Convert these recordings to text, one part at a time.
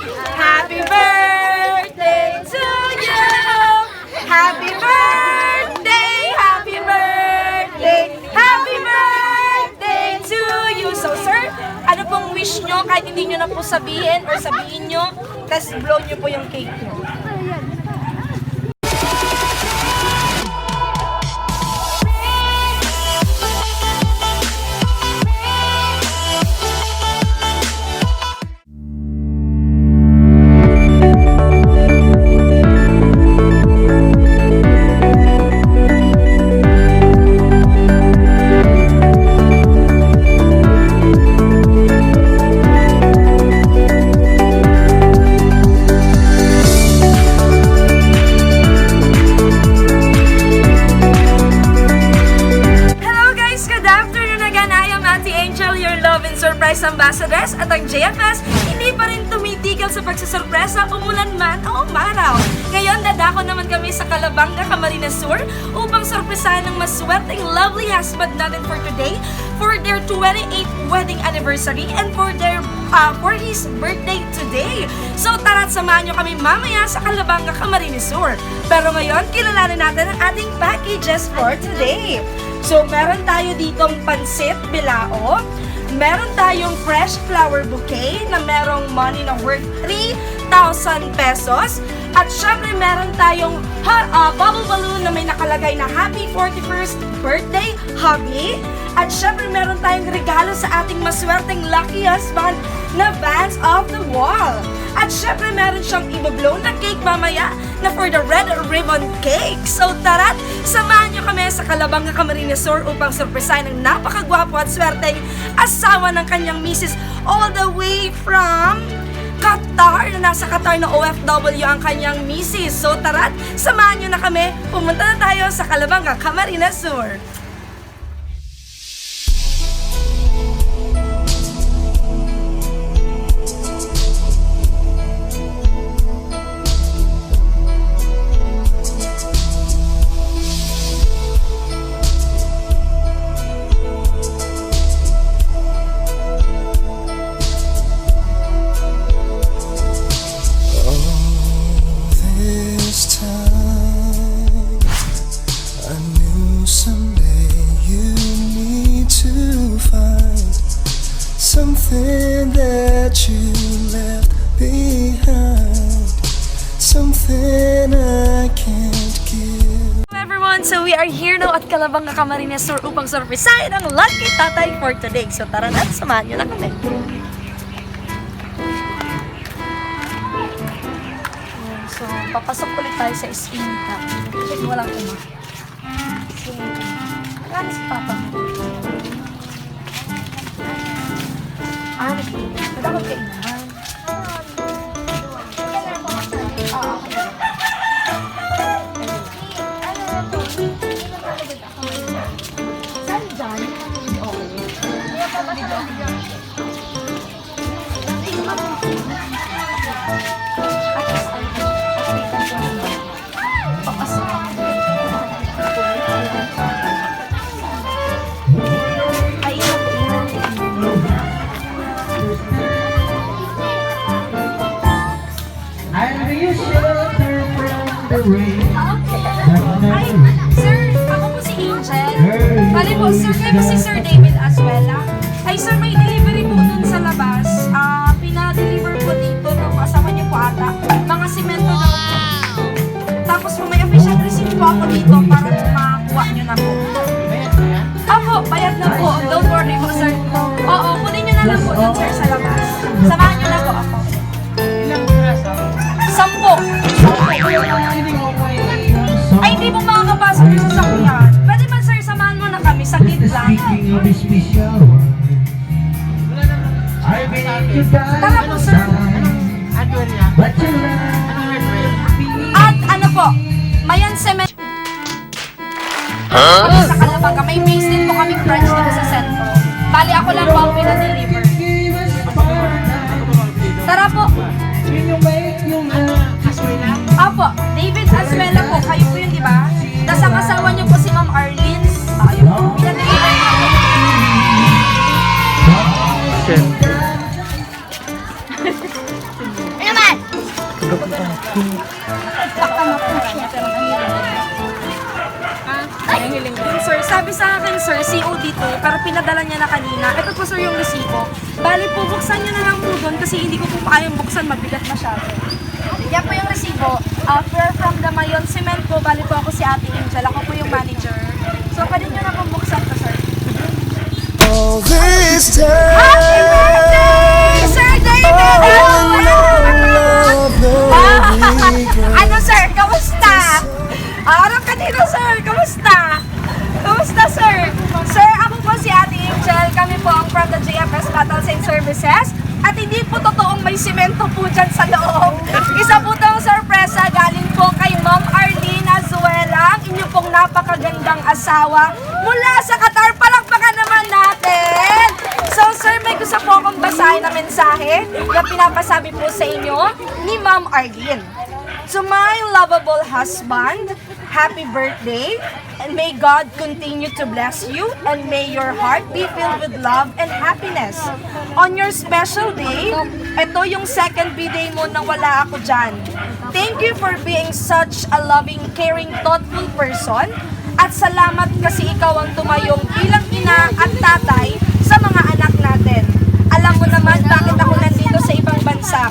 Happy birthday to you! Happy birthday! Happy birthday! Happy birthday to you! So sir, ano pong wish nyo kahit hindi nyo na po sabihin or sabihin nyo, tapos blow nyo po yung cake nyo. Surprise Ambassadors at ang JFS hindi pa rin tumitigil sa pagsasurpresa umulan man o umaraw. Ngayon, dadako naman kami sa Calabanga, Camarines Sur upang sorpresahan ng maswerteng lovely husband natin for today for their 28th wedding anniversary and for his birthday today. So tara't samahan nyo kami mamaya sa Calabanga, Camarines Sur. Pero ngayon, kilalanin natin ang ating packages for today. So meron tayo ditong pansit bilao. Meron tayong fresh flower bouquet na merong money na worth 3,000 pesos. At syempre meron tayong bubble balloon na may nakalagay na Happy 41st Birthday, Hubby. At syempre meron tayong regalo sa ating maswerteng lucky husband na Vans of the Wall. At syempre meron siyang ibablow na cake mamaya na for the red ribbon cake. So tara't, samahan nyo kami sa Calabanga, Camarines Sur upang surpresahin ng napakagwapo at swerteng asawa ng kanyang misis all the way from Qatar, na nasa Qatar na OFW ang kanyang misis. So tara't, samahan nyo na kami, pumunta na tayo sa Calabanga, Camarines Sur. Something that you left behind, something I can't give. Hello everyone! So we are here now at Calabanga, Camarines Sur upang surpresahin ang lucky tatay for today. So tara na, samahan nyo na kami. So papasok ulit tayo sa eskinita. Check, walang uma. So, marami si Papa. Dapat kailangan. Saan dyan? Ay, sir, ako po si Angel. Bali po, sir, kayo po si Sir David Azuela. Ay, sir, may delivery po dun sa labas. Pina-deliver po dito. Kasama niyo po ata. Mga simento daw po. Tapos po, may official receipt po ako dito para makakuha niyo na po. Ako, bayad na po. Don't worry po, sir. Oo, kunin niyo na lang po dun, sir, sa labas. Samahan niyo na po ako. Ilang piraso? 10. Ay, hindi mo makakapasok yung sasakyan. Pwede ba, sir, samahan mo na kami sa gate lang. Tara po, sir. At ano po, Mayan Cement. Sa Calabanga, may base din po kaming branch dito sa Centro. Bali, ako lang po ang pinadeliver. Tara po. Apo, David Azuela po. Kayo po yun, di ba? Tapos ang asawa niyo po si Ma'am Arlene. Ayun po, pinadeliver namin. Sir, sabi sa akin, sir, COD to, pero pinadala niya na kanina. Ito po, sir, yung resibo. Bali po, buksan niyo na lang po doon kasi hindi ko po kayang buksan, mabigat masyado. Yan po yung resibo. We're from the Mayon Cemento. Bali po ako si Ate Angel. Ako po yung manager. So, pwede niyo na pong buksan to, sir. All this Happy time. birthday, Sir David! Ano, sir? Kamusta? Araw ka dito, sir. Kamusta? Kamusta, sir? Sir, ako po si Ate Angel. Kami po ang from the JFS Battles and Services. At hindi po totoong may simento po dyan sa loob. Isa po itong sorpresa galing po kay Ma'am Arlene Azuela, ang inyong pong napakagandang asawa mula sa Qatar. Palakpakan naman natin! So, sir, may gusto po akong basahin na mensahe na pinapasabi po sa inyo ni Ma'am Arlene. To my lovable husband, happy birthday, and may God continue to bless you, and may your heart be filled with love and happiness. On your special day, ito yung second birthday mo na wala ako dyan. Thank you for being such a loving, caring, thoughtful person, at salamat kasi ikaw ang tumayong bilang ina at tatay sa mga anak natin. Alam mo naman bakit ako nandito sa ibang bansa.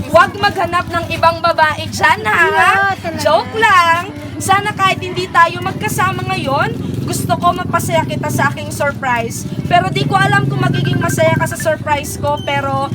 Huwag maghanap ng ibang babae dyan, ha? Joke lang. Sana kahit hindi tayo magkasama ngayon, gusto ko mapasaya kita sa aking surprise. Pero di ko alam kung magiging masaya ka sa surprise ko, pero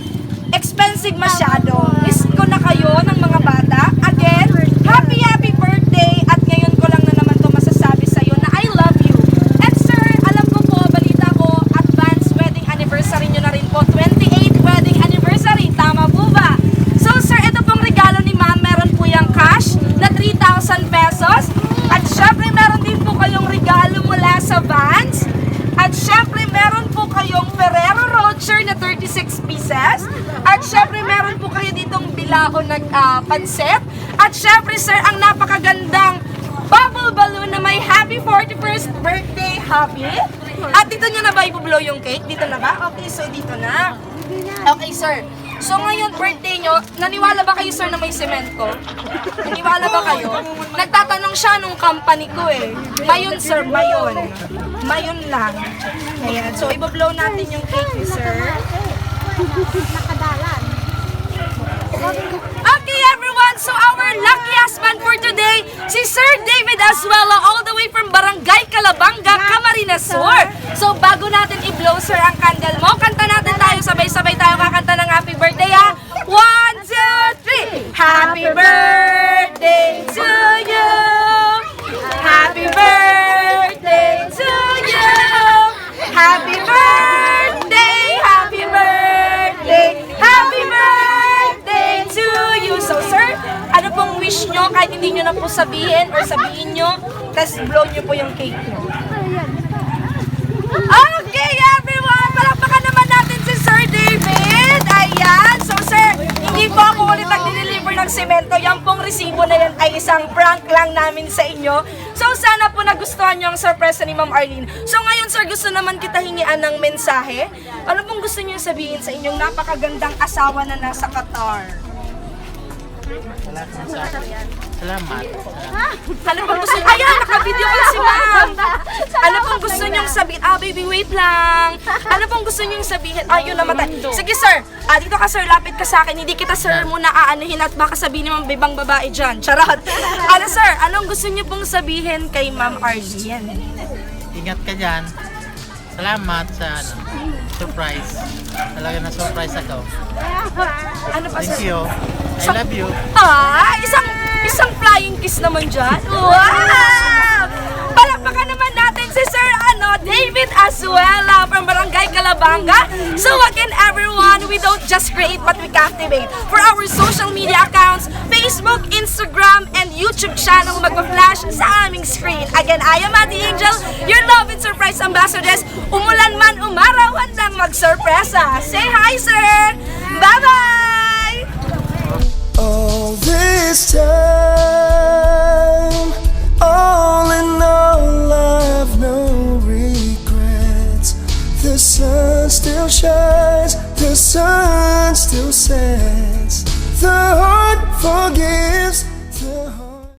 expensive masyado. Miss ko na kayo ng mga bata. Again, happy birthday! At ngayon ko lang na naman to masasabi sa'yo na I love you. And sir, alam ko po, balita ko, advance wedding anniversary nyo na rin po. 28th wedding anniversary. Tama po ba? So sir, ito pong regalo ni ma'am. Meron po yung cash na 3,000 pesos. At syempre, meron din po kayong regalo mula sa Vans. At syempre, meron po kayong Ferrero Rocher na 36 pieces. At syempre, meron po kayo ditong bilaon na pansit. At syempre, sir, ang napakagandang bubble balloon na may happy 41st birthday, happy. At dito nyo na ba i-blow yung cake? Dito na ba? Okay, so dito na. Okay, sir. So ngayon, birthday nyo, naniwala ba kayo, sir, na may semento? Naniwala ba kayo? Nagtatanong siya nung company ko eh. Mayon, sir, mayon. Mayon lang. Ayan, so ibablow natin yung cake ni sir. Okay, everyone, so our lucky husband for today, si Sir David Azuela, all the way from Barangay Calabanga, Camarines Sur. So bago natin i-blow, sir, ang candle mo, kanta natin tayo, sabay-sabay tayo kakanta ng happy birthday, ha? 1, 2, 3! Happy birthday to you! Happy birthday to you! Happy birthday! Happy birthday! Happy birthday to you! So sir, ano pong wish nyo kahit hindi nyo na po sabihin or sabihin nyo, tapos blow nyo po yung cake nyo. Okay, everyone! Palakpakan naman natin si Sir David! Ayan! So, sir, hindi po ako ulit nag-deliver ng semento. Yan pong resibo na yan ay isang prank lang namin sa inyo. So, sana po nagustuhan nyo ang surprise ni Ma'am Arlene. So, ngayon, sir, gusto naman kita hingian ng mensahe. Ano pong gusto nyo sabihin sa inyong napakagandang asawa na nasa Qatar? Salamat. Ano pong gusto nyo? Ayan, naka-video ko si ma'am. Ano pong gusto nyo sabihin? Baby, wait lang. Ano pong gusto nyo sabihin? Yun namatay. Sige, sir. Dito ka, sir. Lapit ka sa akin. Hindi kita, sir, muna aanuhin at baka sabihin ng ibang babae dyan. Charot. Ano, sir? Anong gusto nyo pong sabihin kay Ma'am Arlene? Ingat ka dyan. Salamat sa surprise. Talaga na surprise ako. Ano pa, Thank sir? you. I love you. Isang flying kiss naman dyan. Wow! Palakpakan naman natin si Sir David Azuela from Barangay Calabanga. So again, everyone, we don't just create but we captivate. For our social media accounts, Facebook, Instagram, and YouTube channel, magpa-flash sa aming screen. Again, I am Ate Angel, your love and surprise ambassadors. Umulan man, umaraw, handang mag-surpresa. Say hi, sir! Bye-bye!